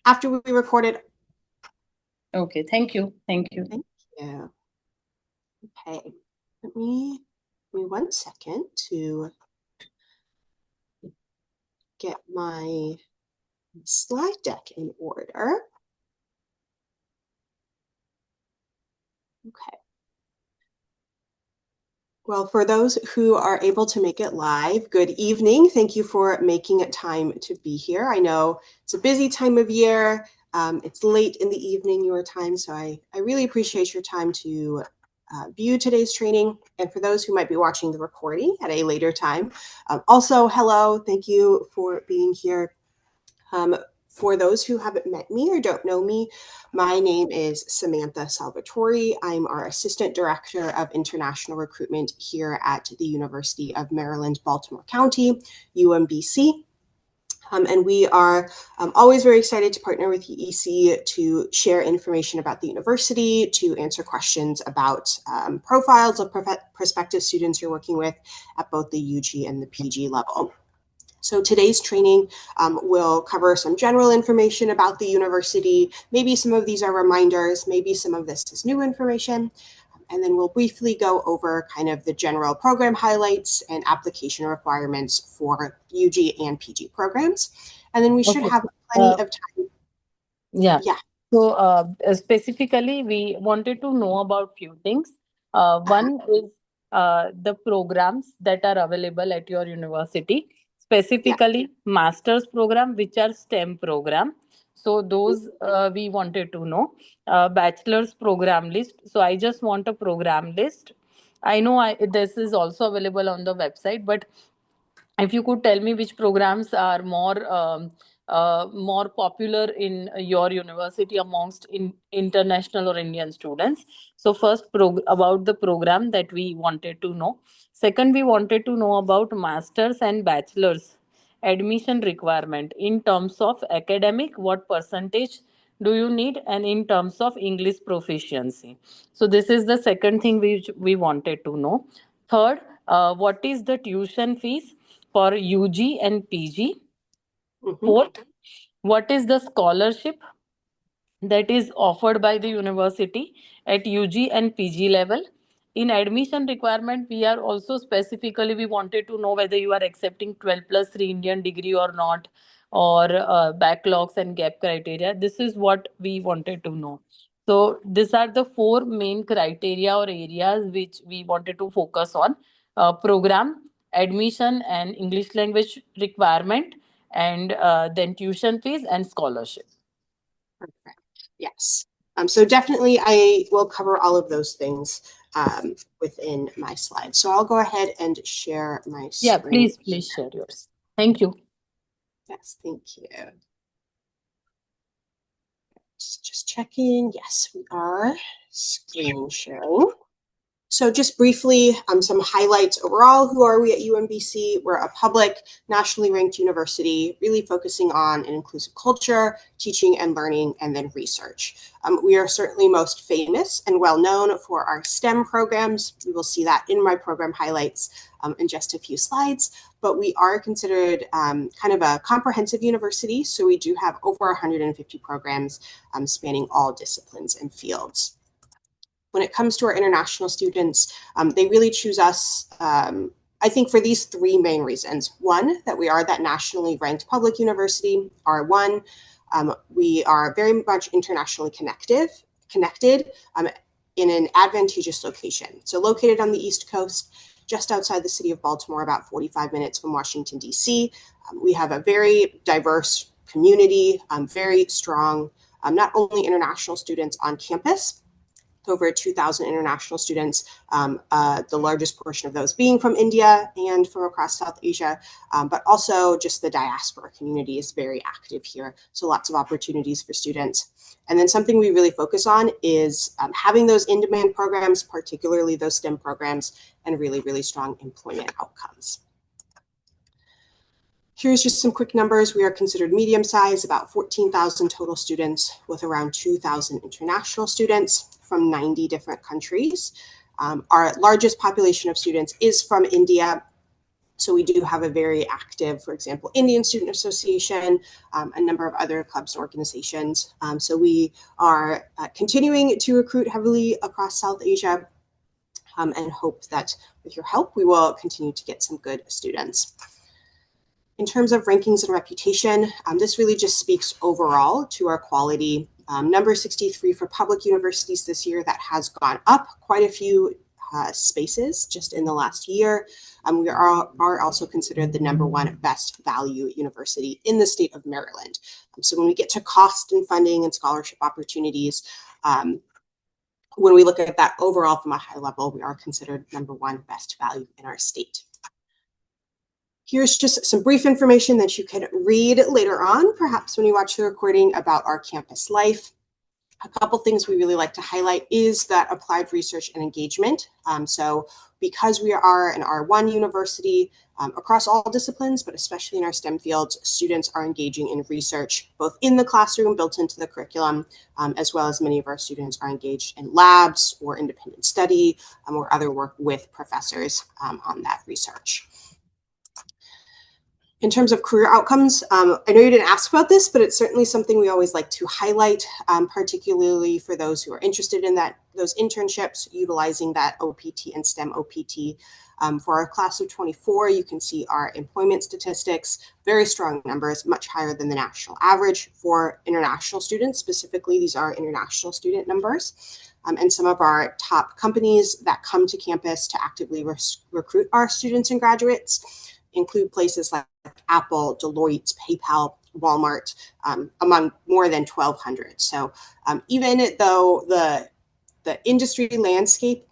after we record it. Okay, thank you. Thank you. Thank you. Okay, let me give me 1 second to get my slide deck in order. Okay. Well, for those who are able to make it live, good evening. Thank you for making it time to be here. I know it's a busy time of year. It's late in the evening your time, so I really appreciate your time to view today's training. And for those who might be watching the recording at a later time, also hello, thank you for being here. For those who haven't met me or don't know me, my name is Samantha Salvatore. I'm our Assistant Director of International Recruitment here at the University of Maryland, Baltimore County, UMBC. And we are always very excited to partner with UEC to share information about the university, to answer questions about profiles of prospective students you're working with at both the UG and the PG level. So today's training will cover some general information about the university. Maybe some of these are reminders, maybe some of this is new information. And then we'll briefly go over kind of the general program highlights and application requirements for UG and PG programs. And then we should Okay. have plenty Uh, of time. yeah. Yeah. So specifically, we wanted to know about few things. One is the programs that are available at your university, Yeah. specifically master's program, which are STEM program. So those we wanted to know. Bachelor's program list. So I just want a program list. I know this is also available on the website, but if you could tell me which programs are more popular in your university amongst international or Indian students. So first about the program that we wanted to know. Second, we wanted to know about masters and bachelors admission requirement in terms of academic, what percentage do you need, and in terms of English proficiency. So this is the second thing which we wanted to know. Third, what is the tuition fees for UG and PG? Mm-hmm. Fourth, what is the scholarship that is offered by the university at UG and PG level? In admission requirement, we are also specifically, we wanted to know whether you are accepting 12 plus 3 Indian degree or not, or backlogs and gap criteria. This is what we wanted to know. So these are the four main criteria or areas which we wanted to focus on: program, admission and English language requirement, and then tuition fees and scholarship. Perfect. Yes. So definitely I will cover all of those things within my slides. So I'll go ahead and share my Yeah, screen. please share yours. Thank you. Yes, thank you. Just checking. Yes, we are screen sharing. So just briefly, some highlights overall. Who are we at UMBC? We're a public, nationally ranked university, really focusing on an inclusive culture, teaching and learning, and then research. We are certainly most famous and well known for our STEM programs. You will see that in my program highlights in just a few slides. But we are considered kind of a comprehensive university. So we do have over 150 programs spanning all disciplines and fields. When it comes to our international students, they really choose us, I think, for these three main reasons. One, that we are that nationally ranked public university, R1. We are very much internationally connected in an advantageous location. So located on the East Coast, just outside the city of Baltimore, about 45 minutes from Washington, D.C. We have a very diverse community, very strong, not only international students on campus, over 2,000 international students, the largest portion of those being from India and from across South Asia, but also just the diaspora community is very active here. So lots of opportunities for students. And then something we really focus on is having those in-demand programs, particularly those STEM programs, and really, really strong employment outcomes. Here's just some quick numbers. We are considered medium size, about 14,000 total students with around 2,000 international students from 90 different countries. Our largest population of students is from India. So we do have a very active, for example, Indian Student Association, a number of other clubs and organizations. So we are continuing to recruit heavily across South Asia, and hope that with your help, we will continue to get some good students. In terms of rankings and reputation, this really just speaks overall to our quality. Number 63 for public universities this year, that has gone up quite a few spaces just in the last year. We are also considered the #1 best value university in the state of Maryland. So when we get to cost and funding and scholarship opportunities, when we look at that overall from a high level, we are considered #1 best value in our state. Here's just some brief information that you can read later on, perhaps when you watch the recording, about our campus life. A couple things we really like to highlight is that applied research and engagement. So because we are an R1 university, across all disciplines, but especially in our STEM fields, students are engaging in research, both in the classroom built into the curriculum, as well as many of our students are engaged in labs or independent study, or other work with professors on that research. In terms of career outcomes, I know you didn't ask about this, but it's certainly something we always like to highlight, particularly for those who are interested in those internships, utilizing that OPT and STEM OPT. For our class of 24, you can see our employment statistics, very strong numbers, much higher than the national average for international students. Specifically, these are international student numbers. And some of our top companies that come to campus to actively recruit our students and graduates include places like Apple, Deloitte, PayPal, Walmart, among more than 1,200. So even though the industry landscape,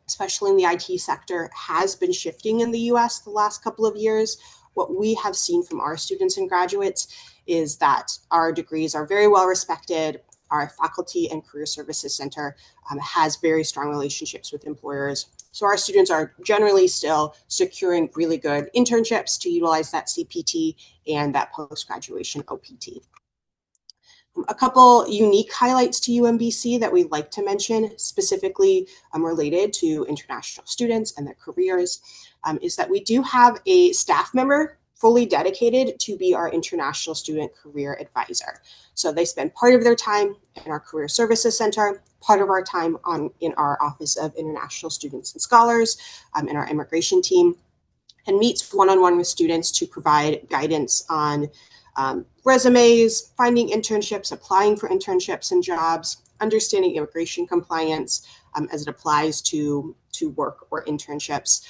especially in the IT sector, has been shifting in the US the last couple of years, what we have seen from our students and graduates is that our degrees are very well respected. Our Faculty and Career Services Center has very strong relationships with employers. So our students are generally still securing really good internships to utilize that CPT and that post-graduation OPT. A couple unique highlights to UMBC that we'd like to mention, specifically related to international students and their careers, is that we do have a staff member fully dedicated to be our international student career advisor. So they spend part of their time in our Career Services Center, part of our time in our Office of International Students and Scholars, in our immigration team, and meets one-on-one with students to provide guidance on resumes, finding internships, applying for internships and jobs, understanding immigration compliance as it applies to work or internships.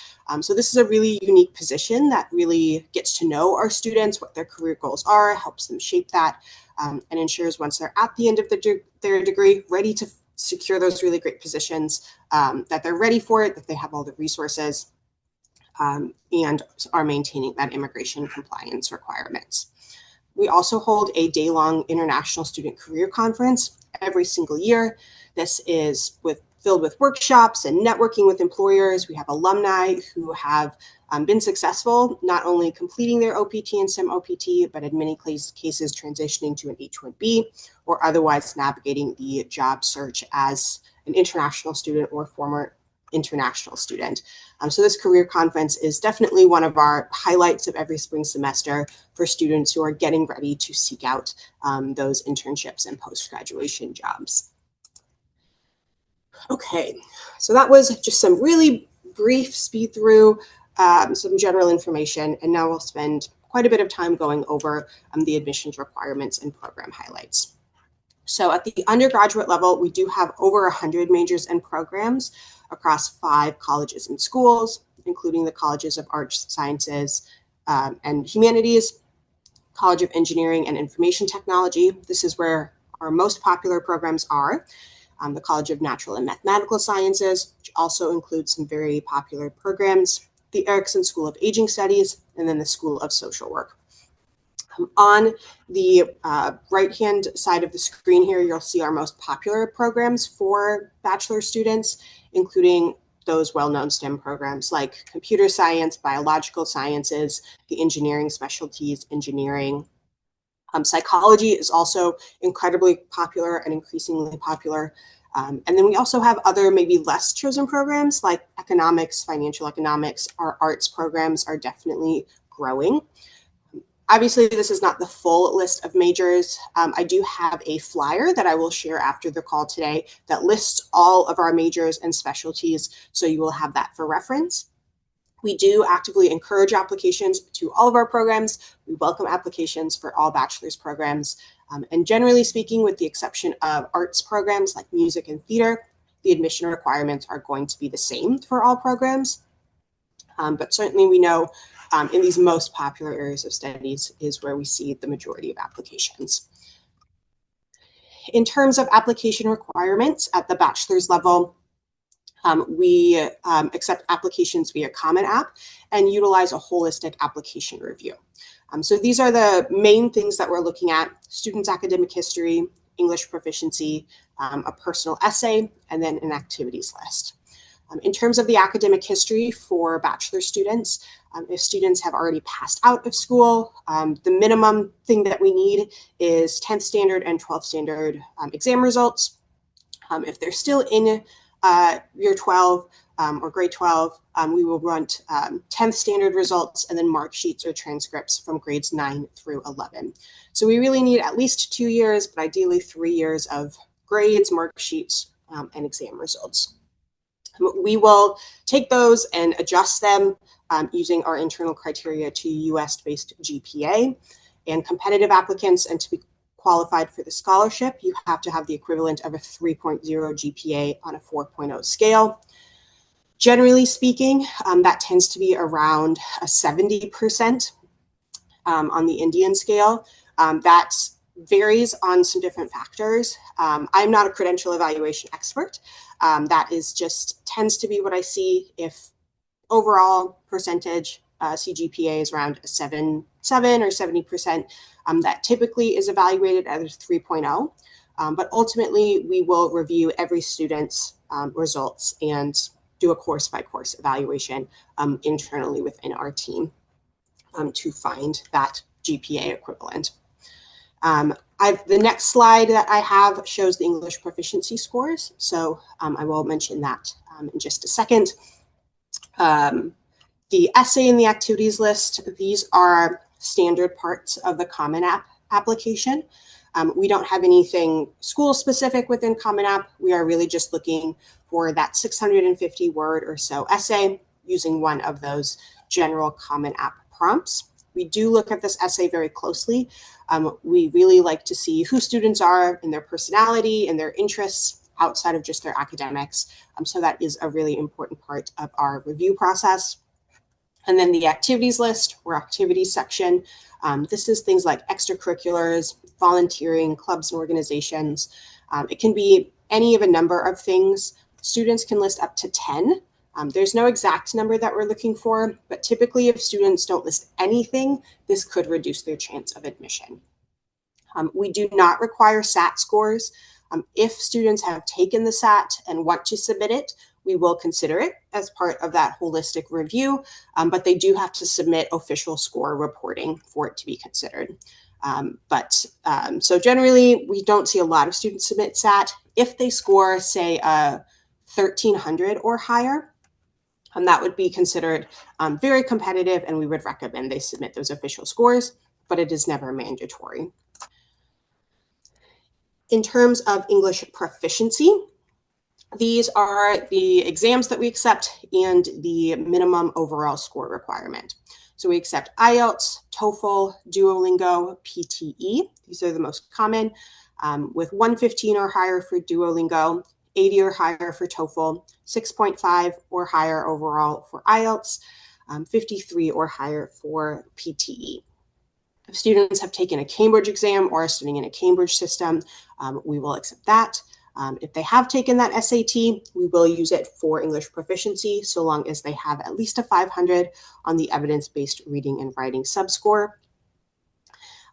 So this is a really unique position that really gets to know our students, what their career goals are, helps them shape that, and ensures once they're at the end of their degree, ready to secure those really great positions, that they're ready for it, that they have all the resources, and are maintaining that immigration compliance requirements. We also hold a day-long International Student Career Conference every single year. This is filled with workshops and networking with employers. We have alumni who have been successful, not only completing their OPT and STEM OPT, but in many cases transitioning to an H-1B or otherwise navigating the job search as an international student or former international student. So this career conference is definitely one of our highlights of every spring semester for students who are getting ready to seek out those internships and post-graduation jobs. Okay, so that was just some really brief speed through some general information, and now we'll spend quite a bit of time going over the admissions requirements and program highlights. So at the undergraduate level, we do have over 100 majors and programs across 5 colleges and schools, including the Colleges of Arts, Sciences, and Humanities, College of Engineering and Information Technology. This is where our most popular programs are. The College of Natural and Mathematical Sciences, which also includes some very popular programs, the Erickson School of Aging Studies, and then the School of Social Work. On the right-hand side of the screen here, you'll see our most popular programs for bachelor students, including those well-known STEM programs like computer science, biological sciences, the engineering specialties, engineering. Psychology is also incredibly popular and increasingly popular And then we also have other maybe less chosen programs like economics, financial economics. Our arts programs are definitely growing. Obviously, this is not the full list of majors. I do have a flyer that I will share after the call today that lists all of our majors and specialties, so you will have that for reference. We do actively encourage applications to all of our programs. We welcome applications for all bachelor's programs. And generally speaking, with the exception of arts programs like music and theater, the admission requirements are going to be the same for all programs. But certainly we know in these most popular areas of studies is where we see the majority of applications. In terms of application requirements at the bachelor's level, we accept applications via Common App and utilize a holistic application review. So these are the main things that we're looking at: students' academic history, English proficiency, a personal essay, and then an activities list. In terms of the academic history for bachelor students, if students have already passed out of school, the minimum thing that we need is 10th standard and 12th standard exam results. If they're still in year 12 or grade 12, we will run 10th standard results and then mark sheets or transcripts from grades 9 through 11. So we really need at least 2 years, but ideally 3 years of grades, mark sheets, and exam results. We will take those and adjust them using our internal criteria to US-based GPA. And competitive applicants, and to be qualified for the scholarship, you have to have the equivalent of a 3.0 GPA on a 4.0 scale. Generally speaking, that tends to be around a 70% on the Indian scale. That varies on some different factors. I'm not a credential evaluation expert. That is just tends to be what I see. If overall percentage CGPA is around a 7 or 70%, that typically is evaluated at a 3.0. But ultimately, we will review every student's results and do a course-by-course evaluation internally within our team to find that GPA equivalent. The next slide that I have shows the English proficiency scores. So I will mention that in just a second. The essay and the activities list, these are standard parts of the Common App application. We don't have anything school specific within Common App. We are really just looking for that 650 word or so essay using one of those general Common App prompts. We do look at this essay very closely. We really like to see who students are and their personality and their interests outside of just their academics. So that is a really important part of our review process. And then the activities list or activities section. This is things like extracurriculars, volunteering, clubs and organizations. It can be any of a number of things. Students can list up to 10. There's no exact number that we're looking for, but typically if students don't list anything, this could reduce their chance of admission. We do not require SAT scores. If students have taken the SAT and want to submit it, we will consider it as part of that holistic review, but they do have to submit official score reporting for it to be considered. So generally, we don't see a lot of students submit SAT. If they score, say, 1,300 or higher, that would be considered very competitive, and we would recommend they submit those official scores, but it is never mandatory. In terms of English proficiency, these are the exams that we accept and the minimum overall score requirement. So we accept IELTS, TOEFL, Duolingo, PTE. These are the most common, with 115 or higher for Duolingo, 80 or higher for TOEFL, 6.5 or higher overall for IELTS, 53 or higher for PTE. If students have taken a Cambridge exam or are studying in a Cambridge system, we will accept that. If they have taken that SAT, we will use it for English proficiency, so long as they have at least a 500 on the evidence-based reading and writing subscore.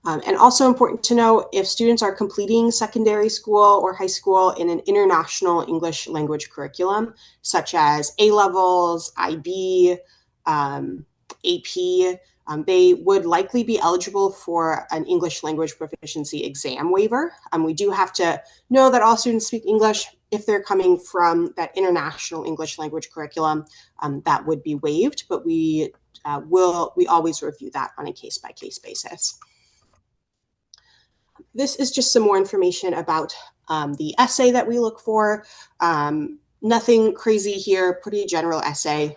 And also important to know, if students are completing secondary school or high school in an international English language curriculum, such as A-levels, IB, AP, They would likely be eligible for an English language proficiency exam waiver. We do have to know that all students speak English. If they're coming from that international English language curriculum, that would be waived, but we always review that on a case-by-case basis. This is just some more information about the essay that we look for. Nothing crazy here, pretty general essay.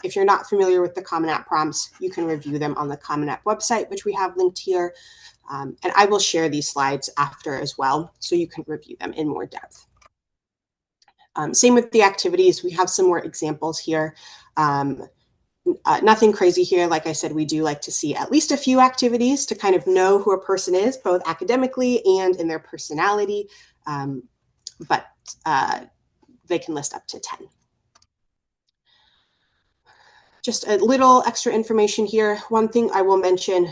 If you're not familiar with the Common App prompts, you can review them on the Common App website, which we have linked here. And I will share these slides after as well, so you can review them in more depth. Same with the activities. We have some more examples here. Nothing crazy here. Like I said, we do like to see at least a few activities to kind of know who a person is, both academically and in their personality. But they can list up to 10. Just a little extra information here. One thing I will mention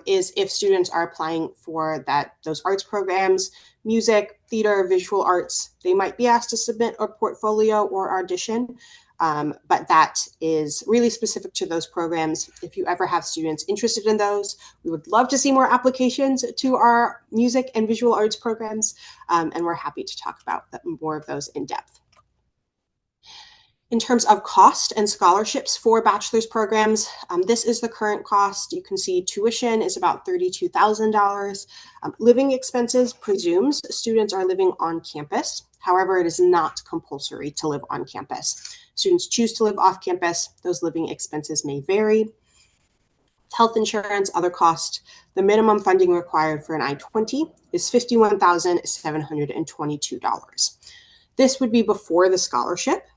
is if students are applying for those arts programs, music, theater, visual arts, they might be asked to submit a portfolio or audition, but that is really specific to those programs. If you ever have students interested in those, we would love to see more applications to our music and visual arts programs, and we're happy to talk about more of those in depth. In terms of cost and scholarships for bachelor's programs, this is the current cost. You can see tuition is about $32,000. Living expenses presumes students are living on campus. However, it is not compulsory to live on campus. Students choose to live off campus. Those living expenses may vary. Health insurance, other costs. The minimum funding required for an I-20 is $51,722. This would be before the scholarship.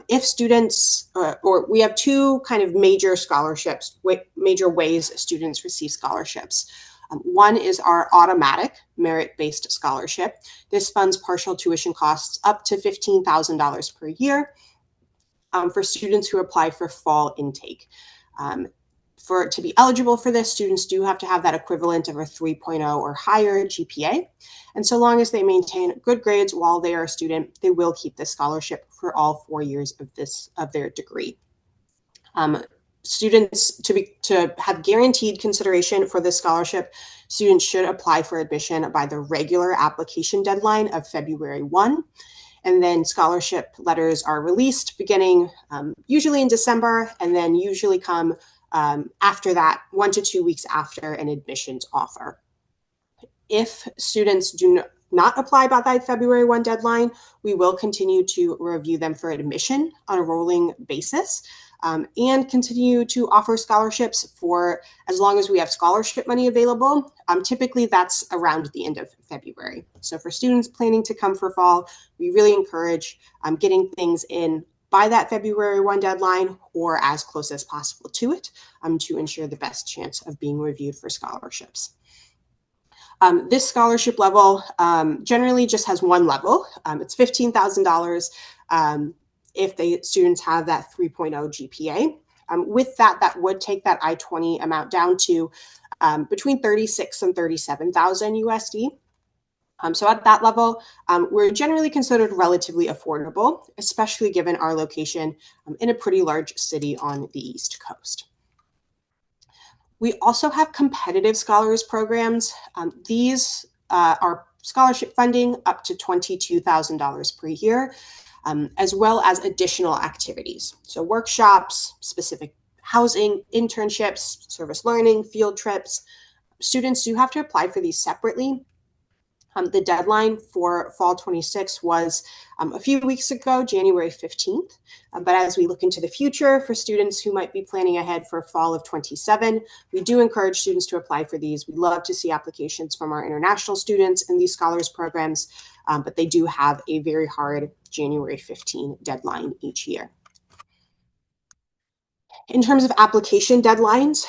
If students, or we have two kind of major scholarships, major ways students receive scholarships. One is our automatic merit-based scholarship. This funds partial tuition costs up to $15,000 per year for students who apply for fall intake. To be eligible for this, students do have to have that equivalent of a 3.0 or higher GPA. And so long as they maintain good grades while they are a student, they will keep this scholarship for all 4 years of their degree. Students, to have guaranteed consideration for this scholarship, students should apply for admission by the regular application deadline of February 1. And then scholarship letters are released beginning usually in December, and then usually come after that, 1 to 2 weeks after an admissions offer. If students do not apply by that February 1 deadline, we will continue to review them for admission on a rolling basis, and continue to offer scholarships for as long as we have scholarship money available. Typically, that's around the end of February. So for students planning to come for fall, we really encourage getting things in by that February 1 deadline or as close as possible to it, to ensure the best chance of being reviewed for scholarships. This scholarship level generally just has one level. It's $15,000 if the students have that 3.0 GPA. With that, that would take that I-20 amount down to between 36 and 37,000 USD. So at that level, we're generally considered relatively affordable, especially given our location in a pretty large city on the East Coast. We also have competitive scholars programs. These are scholarship funding up to $22,000 per year, as well as additional activities. So workshops, specific housing, internships, service learning, field trips. Students do have to apply for these separately. The deadline for fall 26 was a few weeks ago, January 15th. But as we look into the future for students who might be planning ahead for fall of 27, we do encourage students to apply for these. We love to see applications from our international students in these scholars programs, but they do have a very hard January 15 deadline each year. In terms of application deadlines,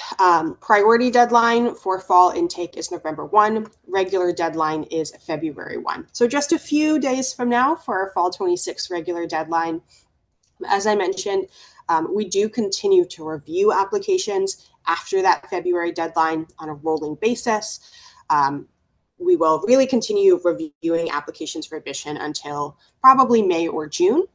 priority deadline for fall intake is November 1. Regular deadline is February 1. So just a few days from now for our fall 26 regular deadline. As I mentioned, we do continue to review applications after that February deadline on a rolling basis. We will really continue reviewing applications for admission until probably May or June,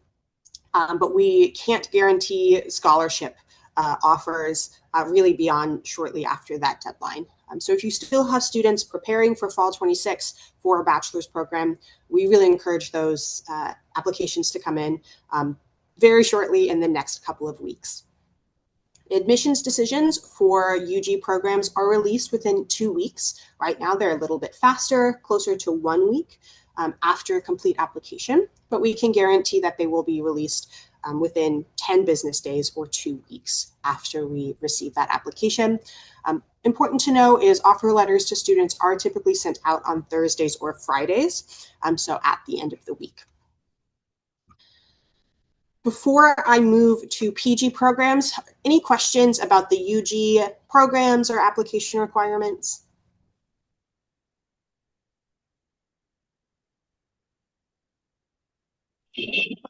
but we can't guarantee scholarship offers really beyond shortly after that deadline. So if you still have students preparing for fall 26 for a bachelor's program, we really encourage those applications to come in very shortly in the next couple of weeks. Admissions decisions for UG programs are released within 2 weeks. Right now, they're a little bit faster, closer to 1 week after complete application, but we can guarantee that they will be released within 10 business days or 2 weeks after we receive that application. Important to know is offer letters to students are typically sent out on Thursdays or Fridays, so at the end of the week. Before I move to PG programs, any questions about the UG programs or application requirements?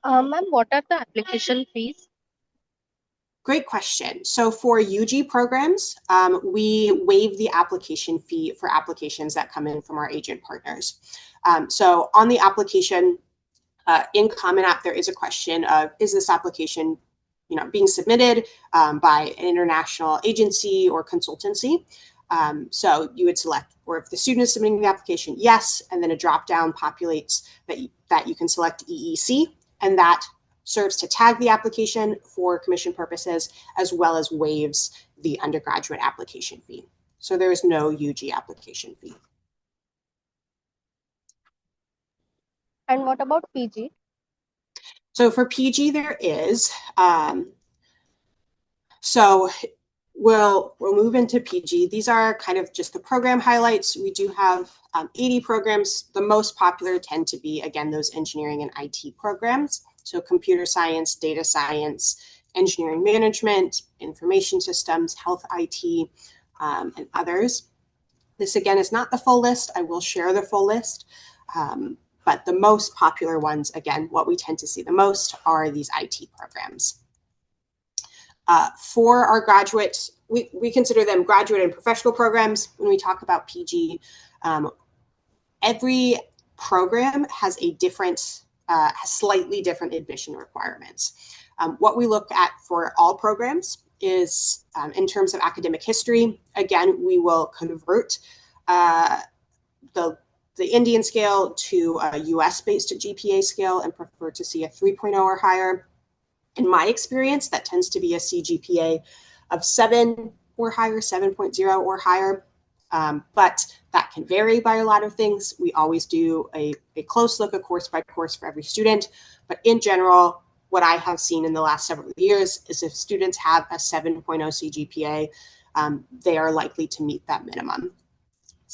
Ma'am, what are the application fees? Great question. So for UG programs, we waive the application fee for applications that come in from our agent partners. So on the application, in Common App, there is a question of, is this application being submitted by an international agency or consultancy? So you would select, or if the student is submitting the application, yes, and then a drop-down populates that you can select EEC, and that serves to tag the application for commission purposes, as well as waives the undergraduate application fee. So there is no UG application fee. And what about PG? So for PG, there is. So we'll move into PG. These are kind of just the program highlights. We do have 80 programs. The most popular tend to be, again, those engineering and IT programs. So computer science, data science, engineering management, information systems, health IT, and others. This, again, is not the full list. I will share the full list. But the most popular ones, again, what we tend to see the most are these IT programs. For our graduates, we consider them graduate and professional programs. When we talk about PG, every program has a different, slightly different admission requirements. What we look at for all programs is, in terms of academic history, again, we will convert the Indian scale to a US-based GPA scale and prefer to see a 3.0 or higher. In my experience, that tends to be a CGPA of 7 or higher, 7.0 or higher. But that can vary by a lot of things. We always do a close look, of course, by course for every student. But in general, what I have seen in the last several years is if students have a 7.0 CGPA, they are likely to meet that minimum.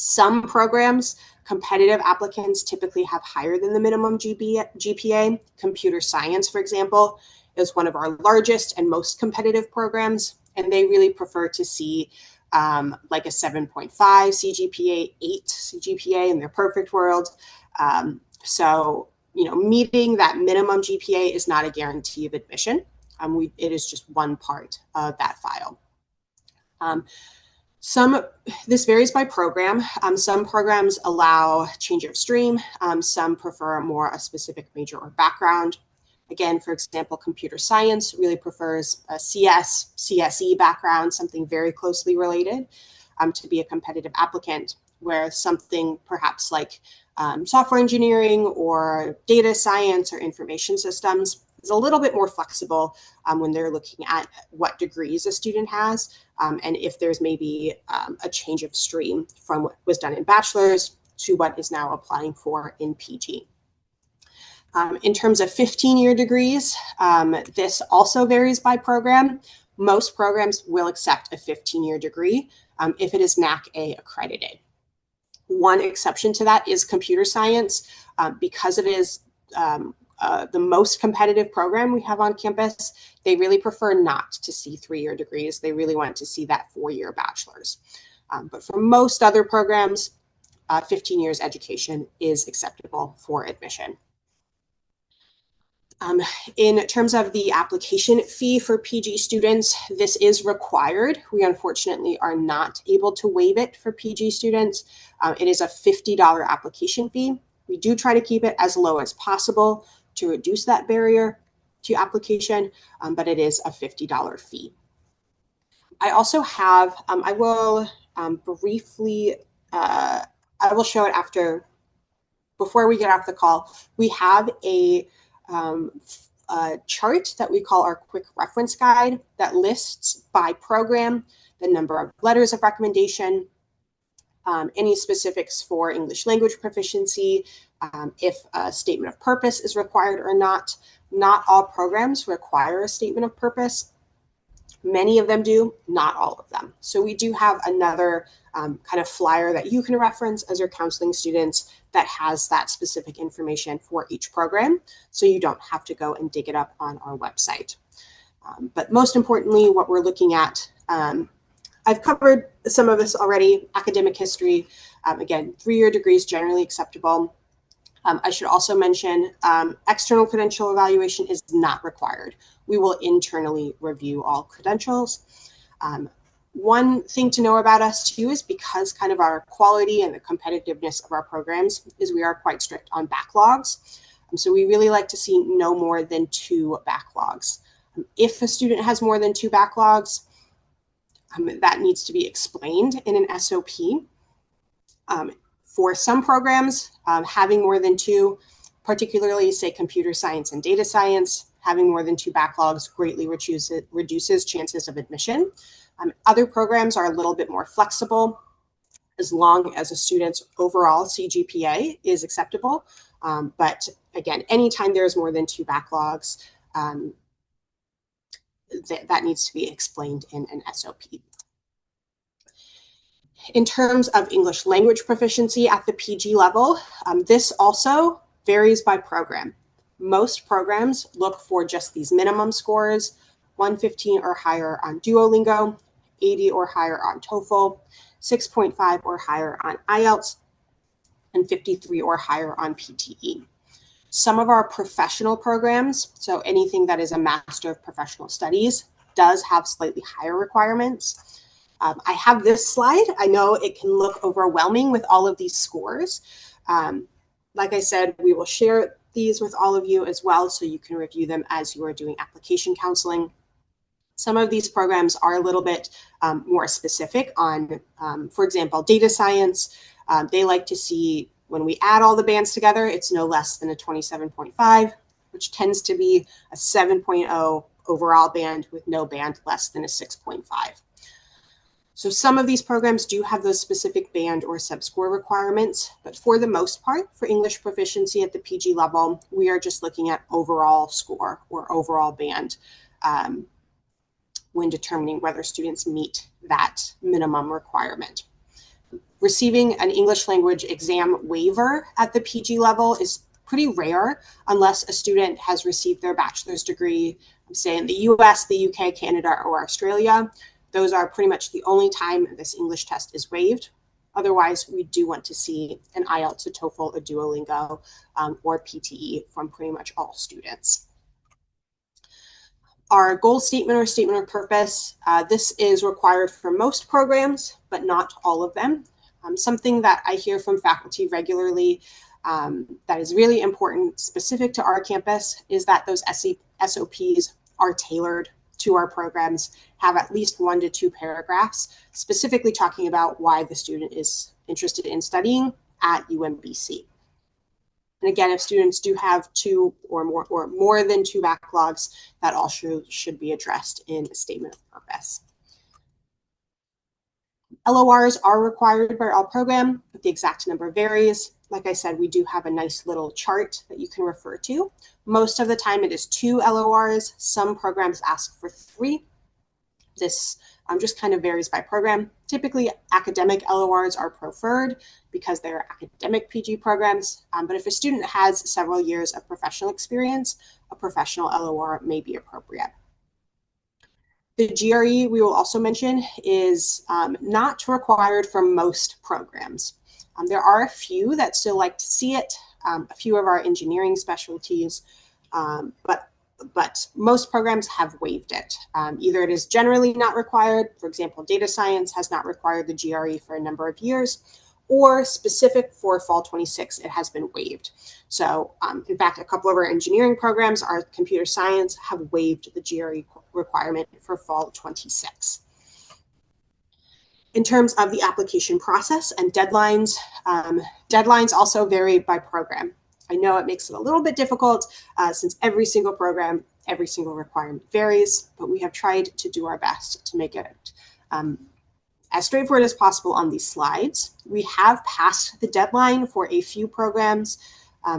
Some programs, competitive applicants typically have higher than the minimum GPA. Computer science, for example, is one of our largest and most competitive programs, and they really prefer to see like a 7.5 CGPA, 8 CGPA in their perfect world. So, meeting that minimum GPA is not a guarantee of admission. It is just one part of that file. This varies by program. Some programs allow change of stream. Some prefer more a specific major or background. Again, for example, computer science really prefers a CS, CSE background, something very closely related to be a competitive applicant, where something perhaps like software engineering or data science or information systems is a little bit more flexible when they're looking at what degrees a student has and if there's maybe a change of stream from what was done in bachelor's to what is now applying for in PG. In terms of 15-year degrees, this also varies by program. Most programs will accept a 15-year degree if it is NAC-A accredited. One exception to that is computer science. Because it is the most competitive program we have on campus, they really prefer not to see 3-year degrees. They really want to see that 4-year bachelor's. But for most other programs, 15 years education is acceptable for admission. In terms of the application fee for PG students, this is required. We unfortunately are not able to waive it for PG students. It is a $50 application fee. We do try to keep it as low as possible to reduce that barrier to application, but it is a $50 fee. I also have, I will briefly, I will show it after, before we get off the call. We have a chart that we call our quick reference guide that lists by program the number of letters of recommendation, any specifics for English language proficiency, if a statement of purpose is required or not. Not all programs require a statement of purpose. Many of them do, not all of them. So we do have another kind of flyer that you can reference as you're counseling students that has that specific information for each program, so you don't have to go and dig it up on our website. But most importantly, what we're looking at, I've covered some of this already. Academic history, again, 3-year degrees generally acceptable. I should also mention external credential evaluation is not required. We will internally review all credentials. One thing to know about us too is because kind of our quality and the competitiveness of our programs is we are quite strict on backlogs. So we really like to see no more than 2 backlogs. If a student has more than 2 backlogs, that needs to be explained in an SOP. For some programs, having more than 2, particularly say computer science and data science, having more than 2 backlogs greatly reduces chances of admission. Other programs are a little bit more flexible as long as a student's overall CGPA is acceptable. But again, anytime there's more than 2 backlogs, that needs to be explained in an SOP. In terms of English language proficiency at the PG level, this also varies by program. Most programs look for just these minimum scores, 115 or higher on Duolingo, 80 or higher on TOEFL, 6.5 or higher on IELTS, and 53 or higher on PTE. Some of our professional programs, so anything that is a Master of Professional Studies, does have slightly higher requirements. I have this slide. I know it can look overwhelming with all of these scores. Like I said, we will share these with all of you as well, so you can review them as you are doing application counseling. Some of these programs are a little bit more specific on, for example, data science. They like to see when we add all the bands together, it's no less than a 27.5, which tends to be a 7.0 overall band with no band less than a 6.5. So some of these programs do have those specific band or subscore requirements, but for the most part, for English proficiency at the PG level, we are just looking at overall score or overall band when determining whether students meet that minimum requirement. Receiving an English language exam waiver at the PG level is pretty rare unless a student has received their bachelor's degree, say in the US, the UK, Canada, or Australia. Those are pretty much the only time this English test is waived. Otherwise, we do want to see an IELTS, a TOEFL, a Duolingo, or PTE from pretty much all students. Our goal statement or statement of purpose, this is required for most programs, but not all of them. Something that I hear from faculty regularly that is really important, specific to our campus, is that those SOPs are tailored to our programs, have at least 1 to 2 paragraphs, specifically talking about why the student is interested in studying at UMBC. And again, if students do have 2 or more than 2 backlogs, that also should be addressed in a statement of purpose. LORs are required by our program, but the exact number varies. Like I said, we do have a nice little chart that you can refer to. Most of the time it is 2 LORs. Some programs ask for 3. This just kind of varies by program. Typically, academic LORs are preferred because they're academic PG programs. But if a student has several years of professional experience, a professional LOR may be appropriate. The GRE, we will also mention, is not required for most programs. There are a few that still like to see it, a few of our engineering specialties, but most programs have waived it. Either it is generally not required, for example, data science has not required the GRE for a number of years, or specific for fall 26, it has been waived. So in fact, a couple of our engineering programs, our computer science, have waived the GRE requirement for fall 26. In terms of the application process and deadlines, deadlines also vary by program. I know it makes it a little bit difficult since every single program, every single requirement varies, but we have tried to do our best to make it as straightforward as possible on these slides. We have passed the deadline for a few programs,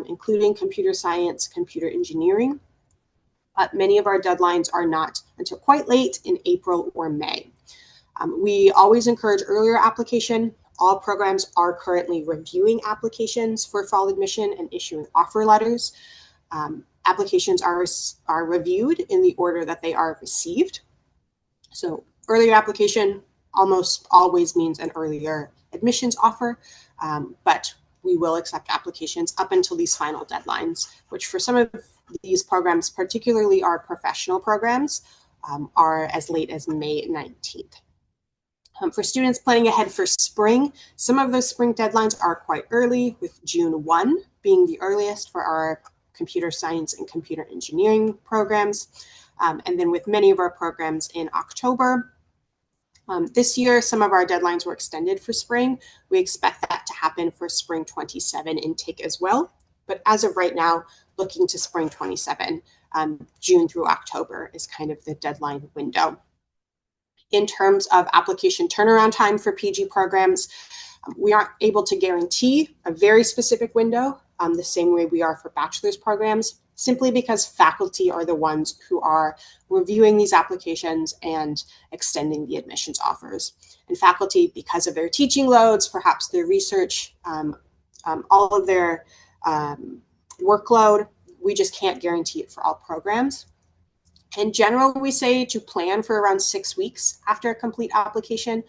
including computer science, computer engineering. Many of our deadlines are not until quite late in April or May. We always encourage earlier application. All programs are currently reviewing applications for fall admission and issuing offer letters. Applications are reviewed in the order that they are received. So earlier application almost always means an earlier admissions offer, but we will accept applications up until these final deadlines, which for some of these programs, particularly our professional programs, are as late as May 19th. For students planning ahead for spring, some of those spring deadlines are quite early, with June 1 being the earliest for our computer science and computer engineering programs, and then with many of our programs in October. This year, some of our deadlines were extended for spring. We expect that to happen for spring 27 intake as well. But as of right now, looking to spring 27, June through October is kind of the deadline window. In terms of application turnaround time for PG programs, we aren't able to guarantee a very specific window the same way we are for bachelor's programs, simply because faculty are the ones who are reviewing these applications and extending the admissions offers. And faculty, because of their teaching loads, perhaps their research, all of their workload, we just can't guarantee it for all programs. In general, we say to plan for around 6 weeks after a complete application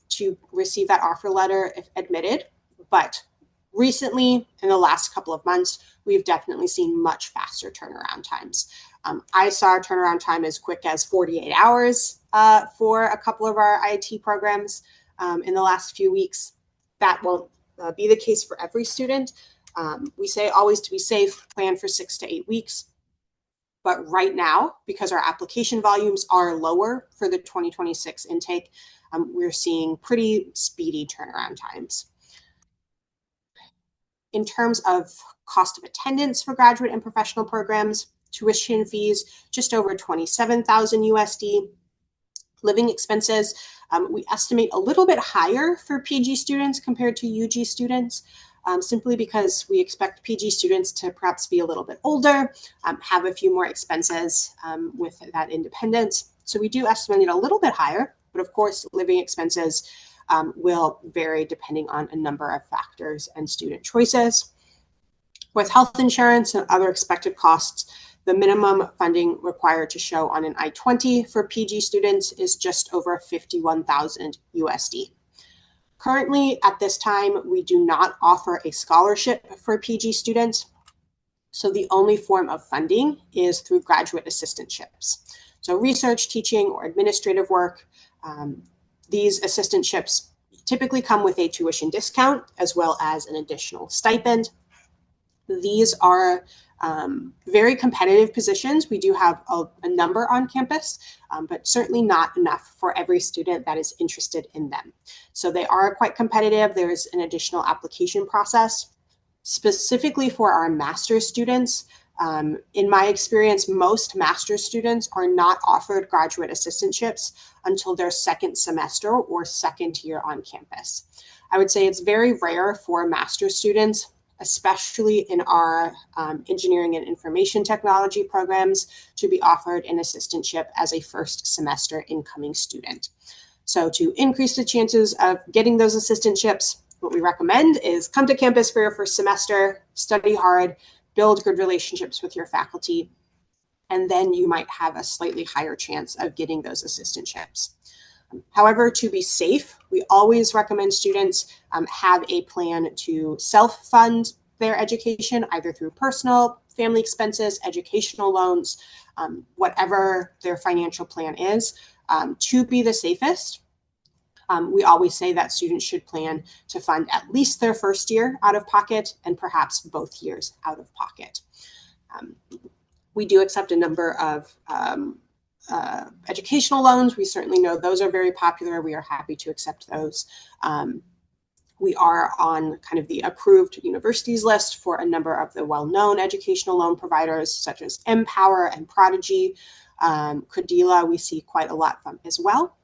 to receive that offer letter if admitted. But recently, in the last couple of months, we've definitely seen much faster turnaround times. I saw our turnaround time as quick as 48 hours for a couple of our IT programs in the last few weeks. That won't be the case for every student. We say always to be safe, plan for 6 to 8 weeks. But right now, because our application volumes are lower for the 2026 intake, we're seeing pretty speedy turnaround times. In terms of cost of attendance for graduate and professional programs, tuition fees, just over 27,000 USD. Living expenses, we estimate a little bit higher for PG students compared to UG students. Simply because we expect PG students to perhaps be a little bit older, have a few more expenses with that independence. So we do estimate it a little bit higher, but of course, living expenses will vary depending on a number of factors and student choices. With health insurance and other expected costs, the minimum funding required to show on an I-20 for PG students is just over 51,000 USD. Currently, at this time, we do not offer a scholarship for PG students. So the only form of funding is through graduate assistantships. So research, teaching, or administrative work, these assistantships typically come with a tuition discount as well as an additional stipend. These are very competitive positions. We do have a number on campus, but certainly not enough for every student that is interested in them. So they are quite competitive. There's an additional application process. Specifically for our master's students, in my experience, most master's students are not offered graduate assistantships until their second semester or second year on campus. I would say it's very rare for master's students, especially in our engineering and information technology programs, to be offered an assistantship as a first semester incoming student. So to increase the chances of getting those assistantships, what we recommend is come to campus for your first semester, study hard, build good relationships with your faculty, and then you might have a slightly higher chance of getting those assistantships. However, to be safe, we always recommend students have a plan to self-fund their education, either through personal, family expenses, educational loans, whatever their financial plan is, to be the safest. We always say that students should plan to fund at least their first year out of pocket and perhaps both years out of pocket. We do accept a number of educational loans, we certainly know those are very popular. We are happy to accept those. We are on kind of the approved universities list for a number of the well-known educational loan providers, such as Empower and Prodigy. Credila, we see quite a lot from as well.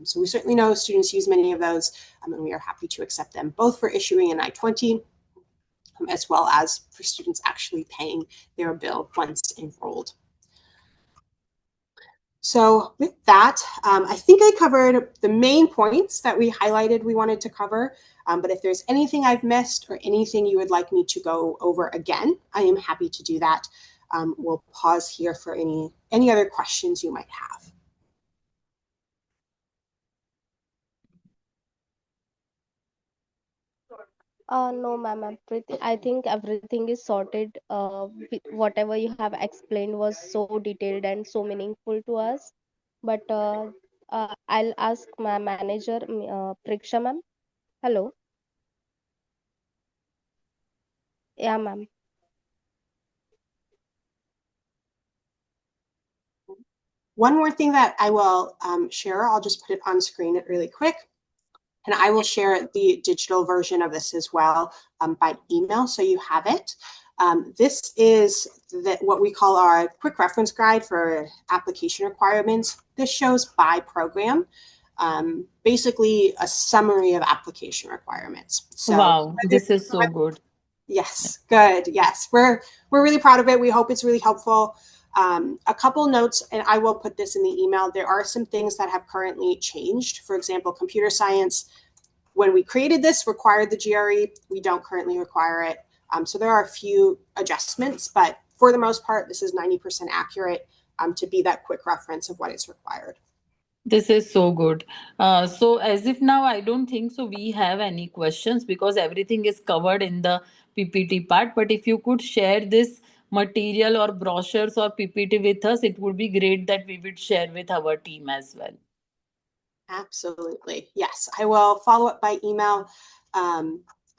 So we certainly know students use many of those, and we are happy to accept them both for issuing an I-20 as well as for students actually paying their bill once enrolled. So with that, I think I covered the main points that we highlighted we wanted to cover. But if there's anything I've missed or anything you would like me to go over again, I am happy to do that. We'll pause here for any other questions you might have. No, ma'am. I think everything is sorted. Whatever you have explained was so detailed and so meaningful to us. But I'll ask my manager, Priksha, ma'am. Hello. Yeah, ma'am. One more thing that I will share, I'll just put it on screen really quick. And I will share the digital version of this as well by email, so you have it. This is what we call our quick reference guide for application requirements. This shows by program, basically a summary of application requirements. So Wow, this is so good. yes, good. Yes, we're really proud of it. We hope it's really helpful. A couple notes, and I will put this in the email. There are some things that have currently changed. For example, computer science, when we created this, required the GRE. We don't currently require it. So there are a few adjustments, but for the most part, this is 90% accurate to be that quick reference of what is required. This is so good. So as if now I don't think so we have any questions because everything is covered in the PPT part. But if you could share this material or brochures or PPT with us, it would be great that we would share with our team as well. Absolutely. Yes, I will follow up by email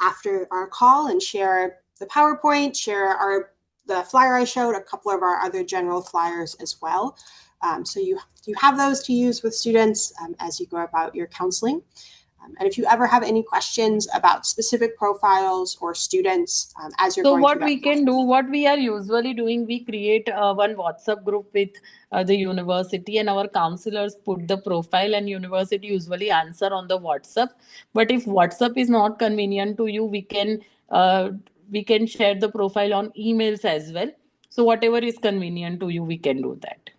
after our call and share the PowerPoint, share the flyer I showed, a couple of our other general flyers as well. So you have those to use with students as you go about your counseling. And if you ever have any questions about specific profiles or students as you're So going through what that we can do, what we are usually doing, we create one WhatsApp group with the university, and our counselors put the profile, and university usually answer on the WhatsApp. But if WhatsApp is not convenient to you, we can share the profile on emails as well. So whatever is convenient to you, we can do that.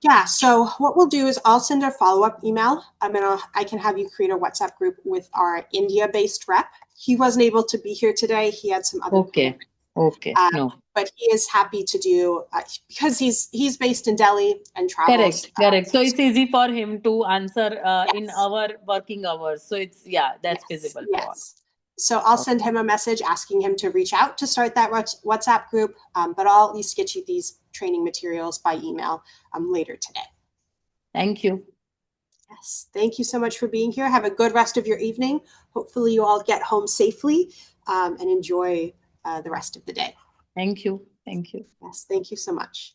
Yeah, so what we'll do is I'll send a follow-up email. I can have you create a WhatsApp group with our India-based rep. He wasn't able to be here today. He had some other Okay. Okay. No. but he is happy to do because he's based in Delhi and travels. Correct. Correct. So it's easy for him to answer in Yes, our working hours. So it's, yeah, that's yes, visible for all. yes. So I'll Okay. send him a message asking him to reach out to start that WhatsApp group, but I'll at least get you these training materials by email later today. Thank you. Yes, thank you so much for being here. Have a good rest of your evening. Hopefully you all get home safely and enjoy the rest of the day. Thank you. Thank you. Yes, thank you so much.